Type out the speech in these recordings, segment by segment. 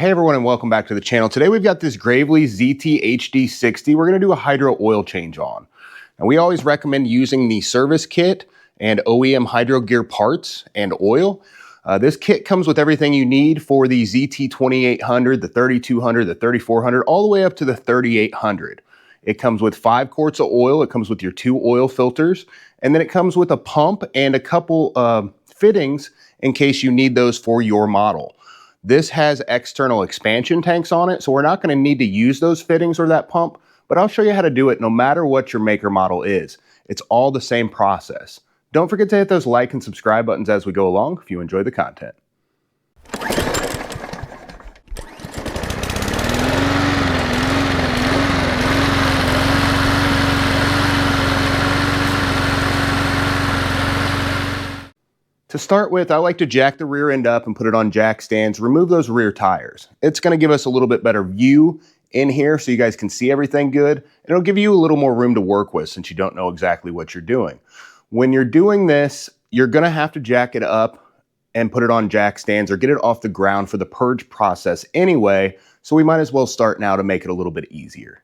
Hey everyone, and welcome back to the channel. Today we've got this Gravely ZT HD60 we're going to do a hydro oil change on. And we always recommend using the service kit and OEM hydro gear parts and oil. This kit comes with everything you need for the ZT 2800, the 3200, the 3400, all the way up to the 3800. It comes with 5 quarts of oil, it comes with your 2 oil filters, and then it comes with a pump and a couple fittings in case you need those for your model. This has external expansion tanks on it, so we're not going to need to use those fittings or that pump, but I'll show you how to do it no matter what your maker model is. It's all the same process. Don't forget to hit those like and subscribe buttons as we go along if you enjoy the content. To start with, I like to jack the rear end up and put it on jack stands, remove those rear tires. It's going to give us a little bit better view in here so you guys can see everything good. And it'll give you a little more room to work with since you don't know exactly what you're doing. When you're doing this, you're going to have to jack it up and put it on jack stands or get it off the ground for the purge process anyway, so we might as well start now to make it a little bit easier.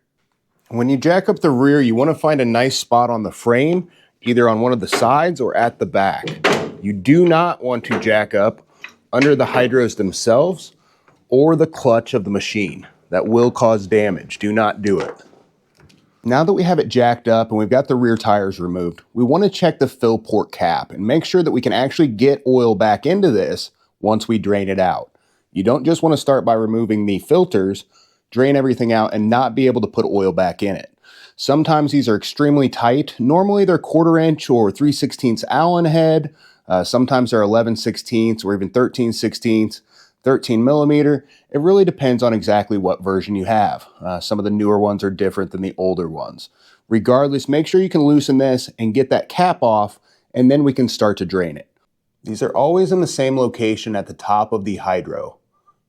When you jack up the rear, you want to find a nice spot on the frame, either on one of the sides or at the back. You do not want to jack up under the hydros themselves or the clutch of the machine. That will cause damage. Do not do it. Now that we have it jacked up and we've got the rear tires removed, we want to check the fill port cap and make sure that we can actually get oil back into this once we drain it out. You don't just want to start by removing the filters, drain everything out, and not be able to put oil back in it. Sometimes these are extremely tight. Normally they're 1/4 inch or 3/16 Allen head. Sometimes they're 11/16 or even 13/16, 13 millimeter. It really depends on exactly what version you have. Some of the newer ones are different than the older ones. Regardless, make sure you can loosen this and get that cap off, and then we can start to drain it. These are always in the same location at the top of the hydro.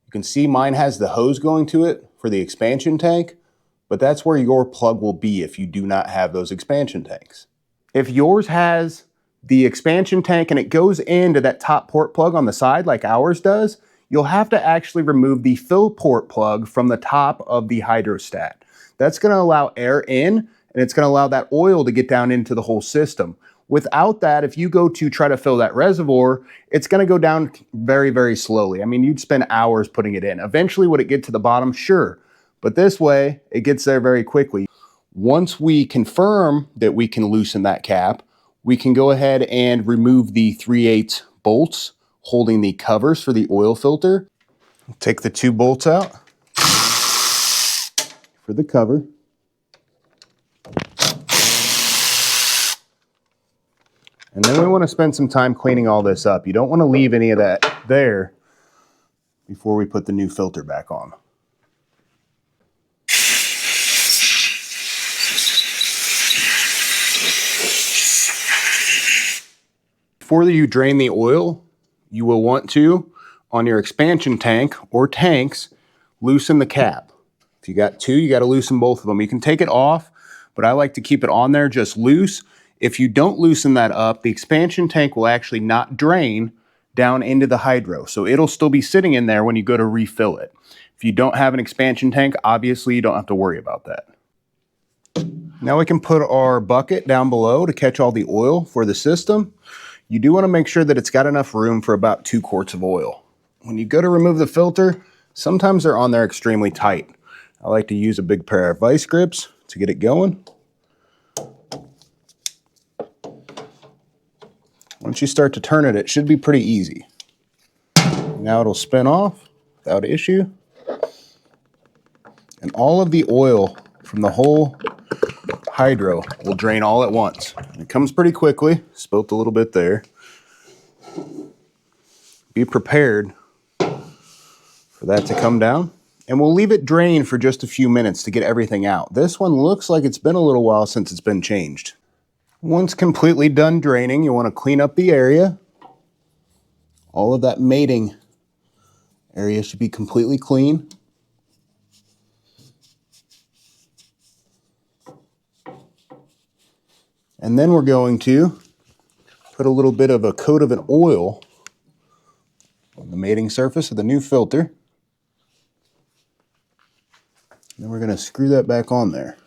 You can see mine has the hose going to it for the expansion tank, but that's where your plug will be if you do not have those expansion tanks. If yours has the expansion tank and it goes into that top port plug on the side like ours does, you'll have to actually remove the fill port plug from the top of the hydrostat. That's going to allow air in, and it's going to allow that oil to get down into the whole system. Without that, if you go to try to fill that reservoir, it's going to go down very, very slowly. I mean, you'd spend hours putting it in. Eventually, would it get to the bottom? Sure. But this way, it gets there very quickly. Once we confirm that we can loosen that cap, we can go ahead and remove the 3/8 bolts holding the covers for the oil filter. Take the 2 bolts out for the cover. And then we want to spend some time cleaning all this up. You don't want to leave any of that there before we put the new filter back on. Before you drain the oil, you will want to, on your expansion tank or tanks, loosen the cap. If you got 2, you got to loosen both of them. You can take it off, but I like to keep it on there just loose. If you don't loosen that up, the expansion tank will actually not drain down into the hydro. So it'll still be sitting in there when you go to refill it. If you don't have an expansion tank, obviously you don't have to worry about that. Now we can put our bucket down below to catch all the oil for the system. You do want to make sure that it's got enough room for about 2 quarts of oil. When you go to remove the filter, sometimes they're on there extremely tight. I like to use a big pair of vice grips to get it going. Once you start to turn it, it should be pretty easy. Now it'll spin off without issue. And all of the oil from the whole hydro will drain all at once. It comes pretty quickly. Spilt a little bit there. Be prepared for that to come down. And we'll leave it drain for just a few minutes to get everything out. This one looks like it's been a little while since it's been changed. Once completely done draining, you want to clean up the area. All of that mating area should be completely clean. And then we're going to put a little bit of a coat of an oil on the mating surface of the new filter. Then we're going to screw that back on there.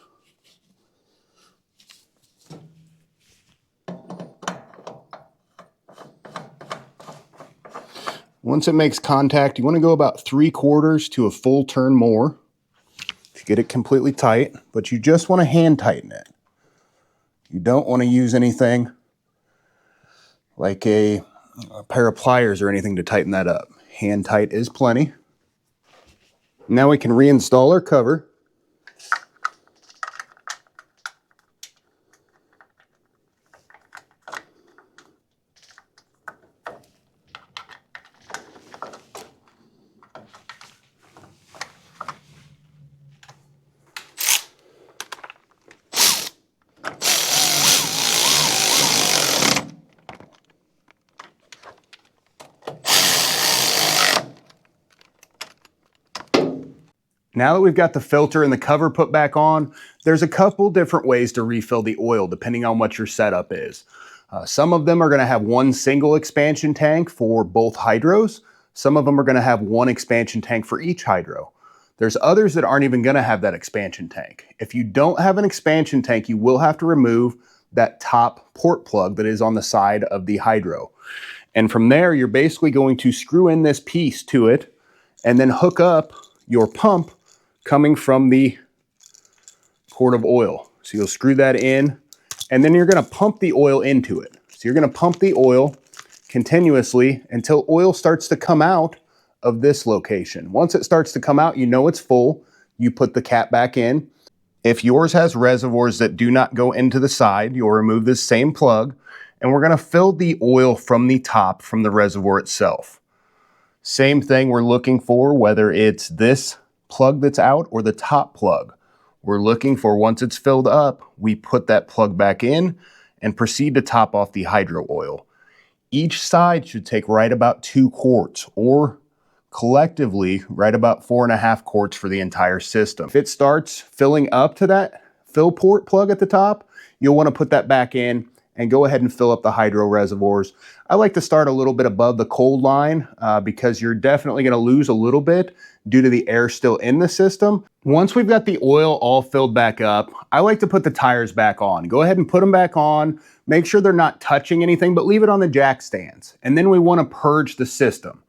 Once it makes contact, you want to go about 3/4 to a full turn more to get it completely tight, but you just want to hand tighten it. You don't want to use anything like a pair of pliers or anything to tighten that up. Hand tight is plenty. Now we can reinstall our cover. Now that we've got the filter and the cover put back on, there's a couple different ways to refill the oil depending on what your setup is. Some of them are going to have one single expansion tank for both hydros. Some of them are going to have one expansion tank for each hydro. There's others that aren't even going to have that expansion tank. If you don't have an expansion tank, you will have to remove that top port plug that is on the side of the hydro. And from there, you're basically going to screw in this piece to it and then hook up your pump coming from the quart of oil. So you'll screw that in, and then you're going to pump the oil into it. So you're going to pump the oil continuously until oil starts to come out of this location. Once it starts to come out, you know it's full. You put the cap back in. If yours has reservoirs that do not go into the side, you'll remove this same plug, and we're going to fill the oil from the top from the reservoir itself. Same thing we're looking for, whether it's this plug that's out or the top plug. We're looking for, once it's filled up, we put that plug back in and proceed to top off the hydro oil. Each side should take right about 2 quarts, or collectively right about 4.5 quarts for the entire system. If it starts filling up to that fill port plug at the top, you'll want to put that back in and go ahead and fill up the hydro reservoirs. I like to start a little bit above the cold line because you're definitely going to lose a little bit due to the air still in the system. Once we've got the oil all filled back up, I like to put the tires back on. Go ahead and put them back on. Make sure they're not touching anything, but leave it on the jack stands. And then we want to purge the system.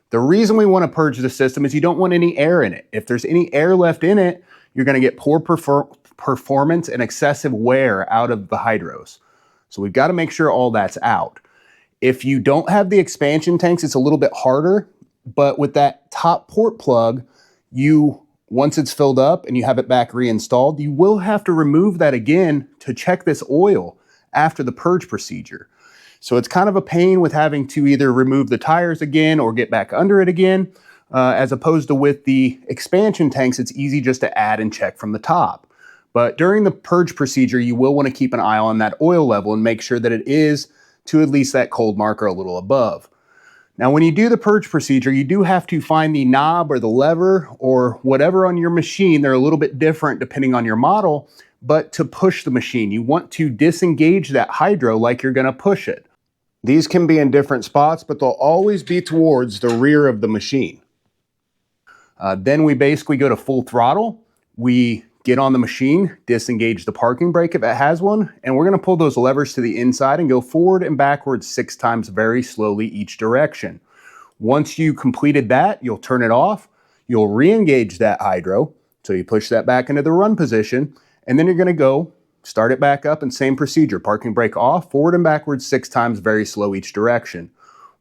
The reason we want to purge the system is you don't want any air in it. If there's any air left in it, you're going to get poor performance and excessive wear out of the hydros. So we've got to make sure all that's out. If you don't have the expansion tanks, it's a little bit harder, but with that top port plug, once it's filled up and you have it back reinstalled, you will have to remove that again to check this oil after the purge procedure. So it's kind of a pain with having to either remove the tires again or get back under it again, as opposed to with the expansion tanks, it's easy just to add and check from the top. But during the purge procedure, you will want to keep an eye on that oil level and make sure that it is to at least that cold mark or a little above. Now, when you do the purge procedure, you do have to find the knob or the lever or whatever on your machine. They're a little bit different depending on your model, but to push the machine, you want to disengage that hydro like you're going to push it. These can be in different spots, but they'll always be towards the rear of the machine. Then we basically go to full throttle. We get on the machine, disengage the parking brake if it has one, and we're going to pull those levers to the inside and go forward and backwards 6 times very slowly each direction. Once you completed that, you'll turn it off, you'll re-engage that hydro, so you push that back into the run position, and then you're going to go start it back up and same procedure, parking brake off, forward and backwards 6 times very slow each direction.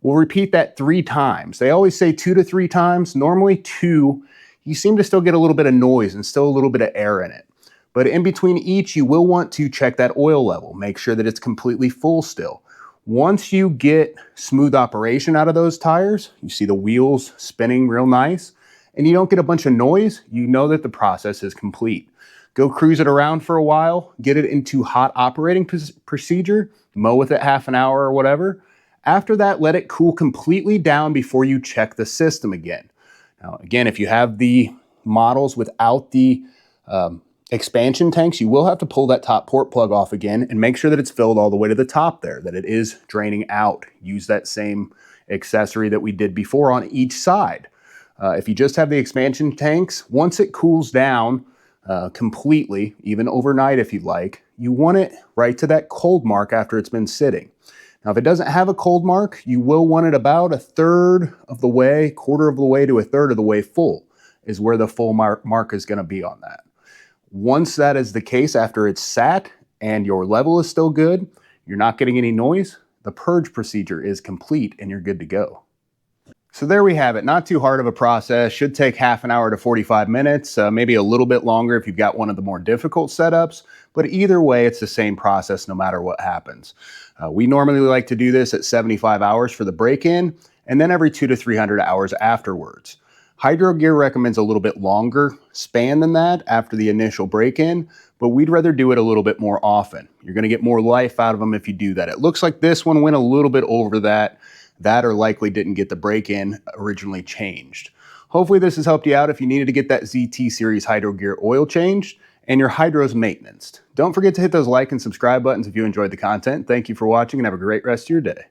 We'll repeat that 3 times. They always say 2 to 3 times, normally 2. You seem to still get a little bit of noise and still a little bit of air in it. But in between each, you will want to check that oil level. Make sure that it's completely full still. Once you get smooth operation out of those tires, you see the wheels spinning real nice, and you don't get a bunch of noise, you know that the process is complete. Go cruise it around for a while, get it into hot operating procedure, mow with it half an hour or whatever. After that, let it cool completely down before you check the system again. Now, again, if you have the models without the expansion tanks, you will have to pull that top port plug off again and make sure that it's filled all the way to the top there, that it is draining out. Use that same accessory that we did before on each side. If you just have the expansion tanks, once it cools down completely, even overnight if you'd like, you want it right to that cold mark after it's been sitting. Now, if it doesn't have a cold mark, you will want it about a third of the way, quarter of the way to a third of the way full is where the full mark is going to be on that. Once that is the case, after it's sat and your level is still good, you're not getting any noise, the purge procedure is complete and you're good to go. So there we have it. Not too hard of a process. Should take half an hour to 45 minutes, maybe a little bit longer if you've got one of the more difficult setups. But either way, it's the same process no matter what happens. We normally like to do this at 75 hours for the break-in and then every 200 to 300 hours afterwards. Hydro Gear recommends a little bit longer span than that after the initial break-in, but we'd rather do it a little bit more often. You're going to get more life out of them if you do that. It looks like this one went a little bit over that. That or likely didn't get the break-in originally changed. Hopefully this has helped you out if you needed to get that ZT Series Hydro Gear oil changed and your hydros maintenanced. Don't forget to hit those like and subscribe buttons if you enjoyed the content. Thank you for watching and have a great rest of your day.